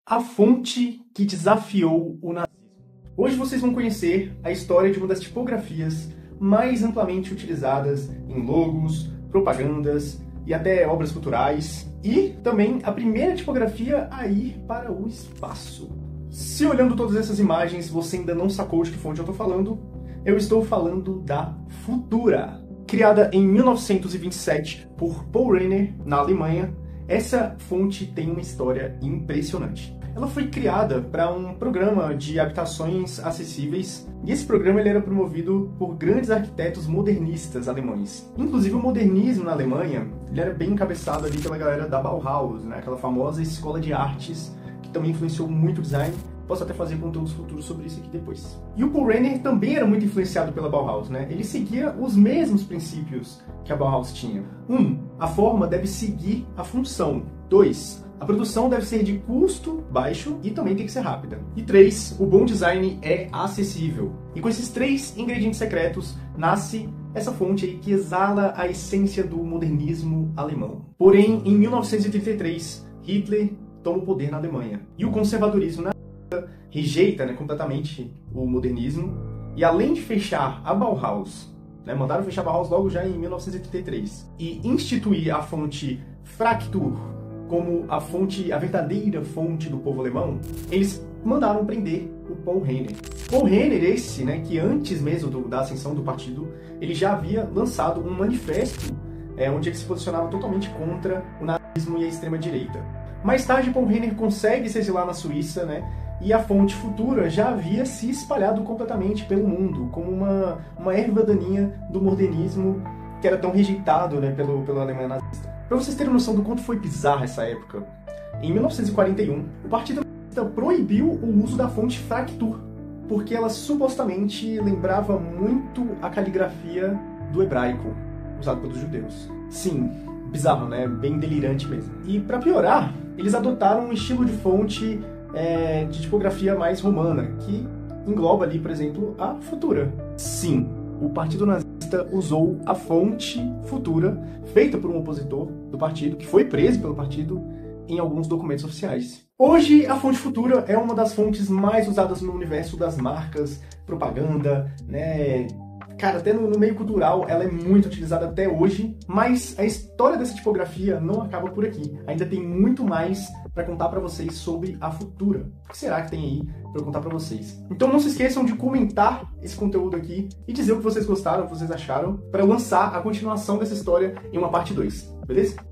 A fonte que desafiou o nazismo. Hoje vocês vão conhecer a história de uma das tipografias mais amplamente utilizadas em logos, propagandas e até obras culturais, e também a primeira tipografia a ir para o espaço. Se olhando todas essas imagens você ainda não sacou de que fonte eu estou falando da Futura. Criada em 1927 por Paul Renner, na Alemanha, essa fonte tem uma história impressionante. Ela foi criada para um programa de habitações acessíveis, e esse programa ele era promovido por grandes arquitetos modernistas alemães. Inclusive o modernismo na Alemanha ele era bem encabeçado ali pela galera da Bauhaus, né? Aquela famosa escola de artes que também influenciou muito o design. Posso até fazer conteúdos futuros sobre isso aqui depois. E o Paul Renner também era muito influenciado pela Bauhaus, né? Ele seguia os mesmos princípios que a Bauhaus tinha. 1. A forma deve seguir a função. 2. A produção deve ser de custo baixo e também tem que ser rápida. E 3. O bom design é acessível. E com esses 3 ingredientes secretos, nasce essa fonte aí que exala a essência do modernismo alemão. Porém, em 1933, Hitler toma o poder na Alemanha. E o conservadorismo rejeita, completamente o modernismo, e além de fechar a Bauhaus, mandaram fechar a Bauhaus logo já em 1933, e instituir a fonte Fraktur como a verdadeira fonte do povo alemão, eles mandaram prender o Paul Renner. Paul Renner, esse, que antes mesmo da ascensão do partido, ele já havia lançado um manifesto onde ele se posicionava totalmente contra o nazismo e a extrema-direita. Mais tarde, Paul Renner consegue se exilar na Suíça, e a fonte Futura já havia se espalhado completamente pelo mundo, como uma erva daninha do modernismo que era tão rejeitado pela Alemanha nazista. Para vocês terem noção do quanto foi bizarra essa época, em 1941, o Partido Nazista proibiu o uso da fonte Fraktur, porque ela supostamente lembrava muito a caligrafia do hebraico, usado pelos judeus. Sim, bizarro, bem delirante mesmo. E para piorar, eles adotaram um estilo de fonte de tipografia mais romana, que engloba ali, por exemplo, a Futura. Sim, o Partido Nazista usou a fonte Futura, feita por um opositor do partido, que foi preso pelo partido, em alguns documentos oficiais. Hoje, a fonte Futura é uma das fontes mais usadas no universo das marcas, propaganda, Cara, até no meio cultural ela é muito utilizada até hoje, mas a história dessa tipografia não acaba por aqui. Ainda tem muito mais para contar para vocês sobre a Futura. O que será que tem aí para eu contar para vocês? Então não se esqueçam de comentar esse conteúdo aqui e dizer o que vocês gostaram, o que vocês acharam, para eu lançar a continuação dessa história em uma parte 2, beleza?